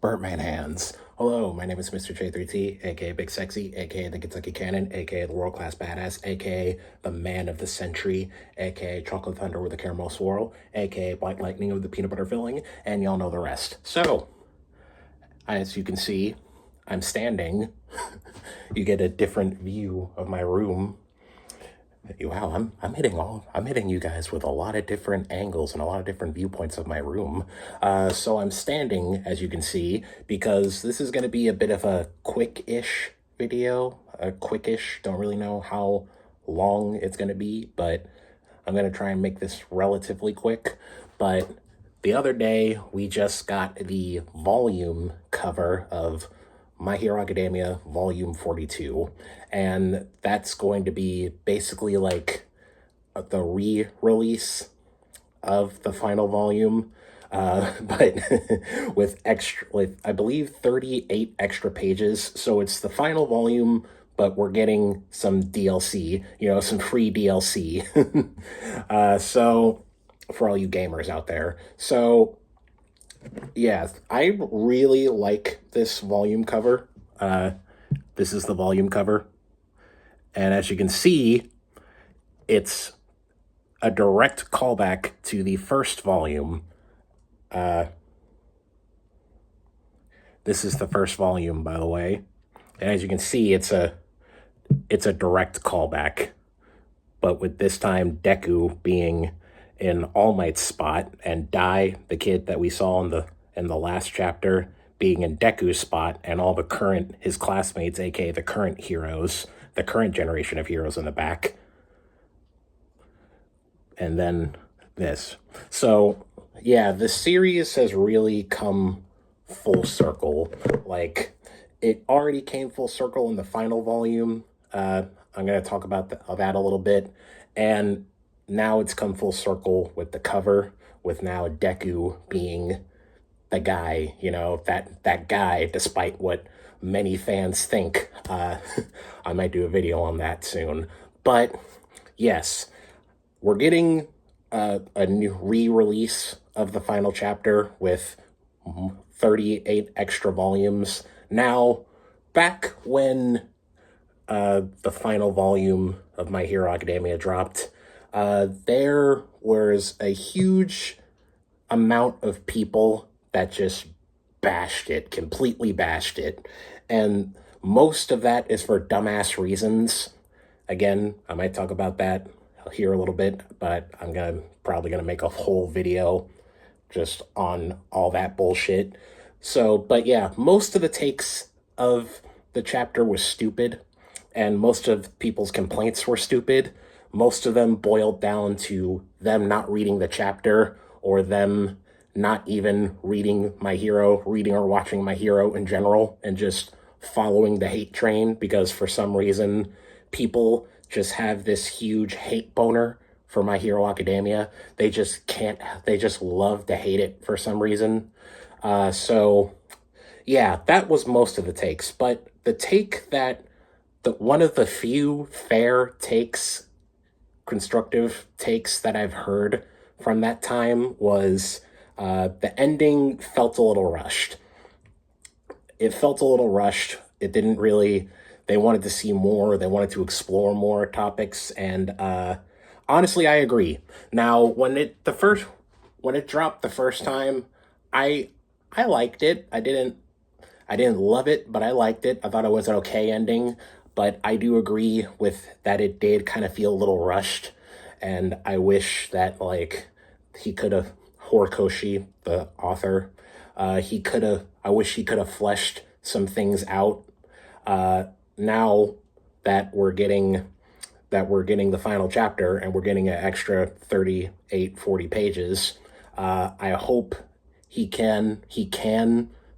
Birdman hands. Hello, my name is Mr. J3T, aka Big Sexy, aka the Kentucky Cannon, aka the World Class Badass, aka the Man of the Century, aka Chocolate Thunder with a Caramel Swirl, aka White Lightning with the Peanut Butter Filling, and y'all know the rest. So, as you can see, I'm standing. You get a different view of my room. Wow, I'm hitting you guys with a lot of different angles and a lot of different viewpoints of my room. So I'm standing, as you can see, because this is going to be a bit of a quick-ish video. Don't really know how long it's going to be, but I'm going to try and make this relatively quick. But the other day, we just got the volume cover of My Hero Academia Volume 42, and that's going to be basically like the re-release of the final volume, but with I believe 38 extra pages, so it's the final volume, but we're getting some DLC, some free DLC, so for all you gamers out there. So yeah, I really like this volume cover. This is the volume cover. And as you can see, it's a direct callback to the first volume. This is the first volume, by the way. And as you can see, it's a direct callback. But with this time, Deku being in All Might's spot, and Dai, the kid that we saw in the last chapter, being in Deku's spot, and all his classmates, aka the current heroes, the current generation of heroes in the back. And then this. So yeah, the series has really come full circle. Like, it already came full circle in the final volume. I'm going to talk about that a little bit. And now it's come full circle with the cover, with now Deku being the guy, that guy, despite what many fans think. I might do a video on that soon. But yes, we're getting a new re-release of the final chapter with 38 extra volumes. Now, back when the final volume of My Hero Academia dropped, there was a huge amount of people that just completely bashed it. And most of that is for dumbass reasons. Again, I might talk about that here a little bit, but I'm probably gonna make a whole video just on all that bullshit. So, but yeah, most of the takes of the chapter was stupid, and most of people's complaints were stupid. Most of them boiled down to them not reading the chapter, or them not even reading or watching My Hero in general, and just following the hate train, because for some reason people just have this huge hate boner for My Hero Academia. They just love to hate it for some reason. So yeah, that was most of the takes. But the take one of the few fair takes, constructive takes that I've heard from that time was the ending felt a little rushed. It felt a little rushed. It didn't really, they wanted to see more, they wanted to explore more topics, and honestly, I agree. Now, when it dropped the first time, I liked it. I didn't love it, but I liked it. I thought it was an okay ending, but I do agree with that it did kind of feel a little rushed, and I wish that, like, he could have, Horikoshi, the author, I wish he could have fleshed some things out. Now that we're getting the final chapter, and we're getting an extra 40 pages, I hope he can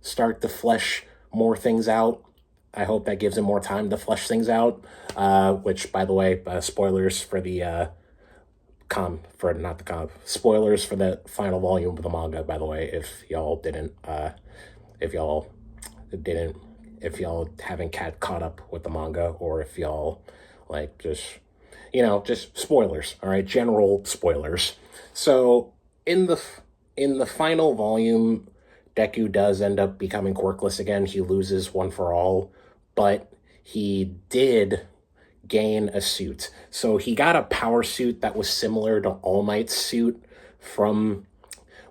start to flesh more things out. I hope that gives him more time to flesh things out, which, by the way, spoilers for the spoilers for the final volume of the manga, by the way, if y'all haven't caught up with the manga, or if y'all just spoilers, all right, general spoilers. So in the final volume, Deku does end up becoming quirkless again. He loses One for All, but he did gain a suit. So he got a power suit that was similar to All Might's suit from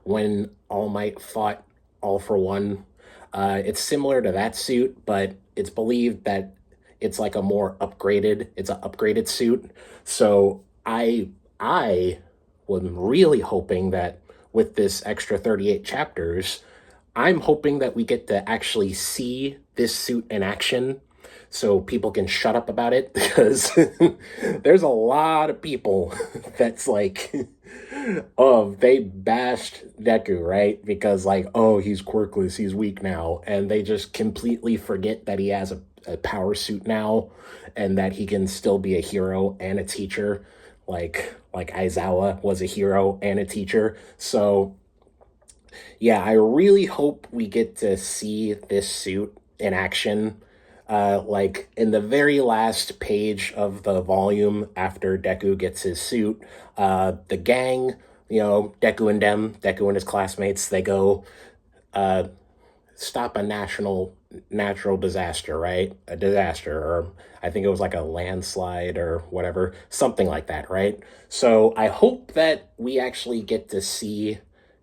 when All Might fought All for One. It's similar to that suit, but it's believed that it's like it's an upgraded suit. So I was really hoping that with this extra 38 chapters, I'm hoping that we get to actually see this suit in action so people can shut up about it, because there's a lot of people that's like, oh, they bashed Deku, right? Because like, oh, he's quirkless, he's weak now. And they just completely forget that he has a power suit now and that he can still be a hero and a teacher, like Aizawa was a hero and a teacher. So yeah, I really hope we get to see this suit in action. Like in the very last page of the volume after Deku gets his suit, the gang, Deku and his classmates, they go stop a natural disaster, right? A disaster, or I think it was like a landslide or whatever, something like that, right? So I hope that we actually get to see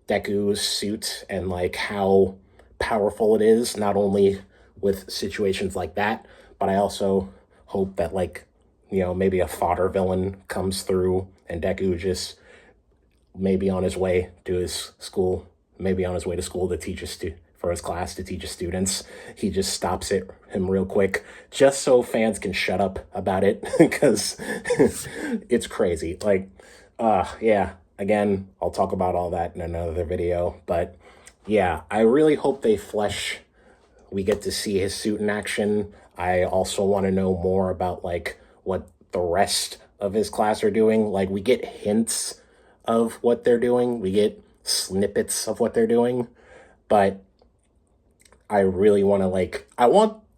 Deku's suit and like how powerful it is, not only with situations like that, but I also hope that like, maybe a fodder villain comes through and Deku just maybe on his way to school to teach for his class to teach his students. He just stops him real quick just so fans can shut up about it, because it's crazy. Like, yeah, again, I'll talk about all that in another video, but yeah, I really hope we get to see his suit in action. I also want to know more about like what the rest of his class are doing. Like, we get hints of what they're doing. We get snippets of what they're doing, but I really want to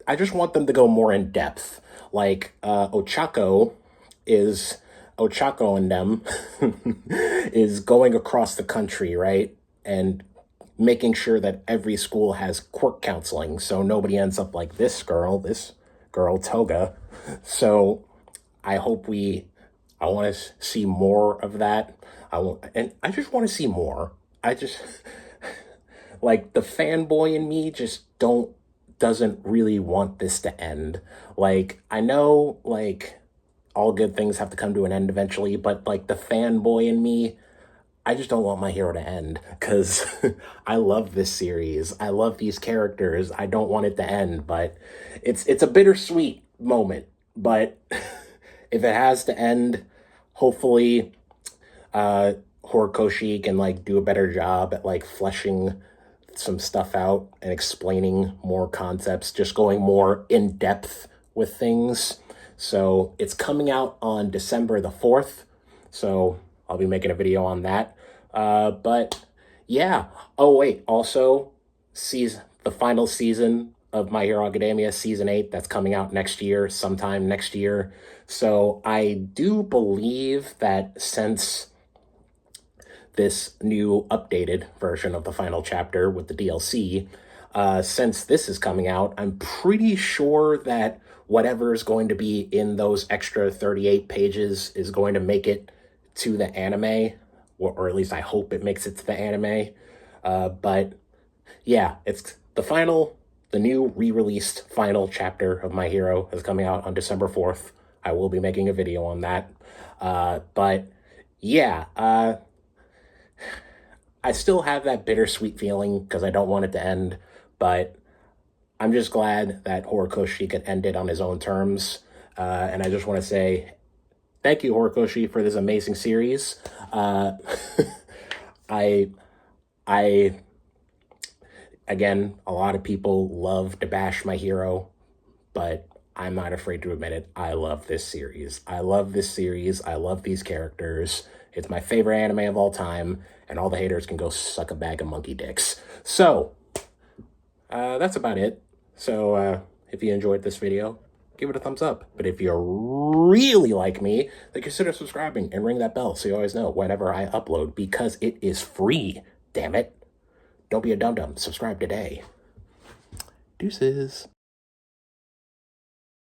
I just want them to go more in depth. Like, Ochako and them is going across the country, right? And making sure that every school has quirk counseling so nobody ends up like this girl Toga. So I want to see more of that. I just want to see more. Like, the fanboy in me just doesn't really want this to end. Like, I know, like, all good things have to come to an end eventually, but like the fanboy in me, I just don't want My Hero to end, because I love this series. I love these characters. I don't want it to end, but it's a bittersweet moment. But if it has to end, hopefully Horikoshi can like do a better job at like fleshing some stuff out and explaining more concepts, just going more in depth with things. So it's coming out on December the 4th. So I'll be making a video on that. But yeah. Oh wait, also the final season of My Hero Academia, season 8, that's coming out sometime next year. So I do believe that since this new updated version of the final chapter with the DLC, since this is coming out, I'm pretty sure that whatever is going to be in those extra 38 pages is going to make it to the anime, or at least I hope it makes it to the anime. But yeah, it's the new re-released final chapter of My Hero is coming out on December 4th. I will be making a video on that. But yeah, I still have that bittersweet feeling because I don't want it to end, but I'm just glad that Horikoshi could end it on his own terms. And I just want to say thank you, Horikoshi, for this amazing series. Again, a lot of people love to bash My Hero, but I'm not afraid to admit it. I love this series. I love these characters. It's my favorite anime of all time, and all the haters can go suck a bag of monkey dicks. So, that's about it. So, if you enjoyed this video, give it a thumbs up. But if you really like me, then consider subscribing and ring that bell so you always know whenever I upload, because it is free, damn it. Don't be a dum-dum. Subscribe today. Deuces.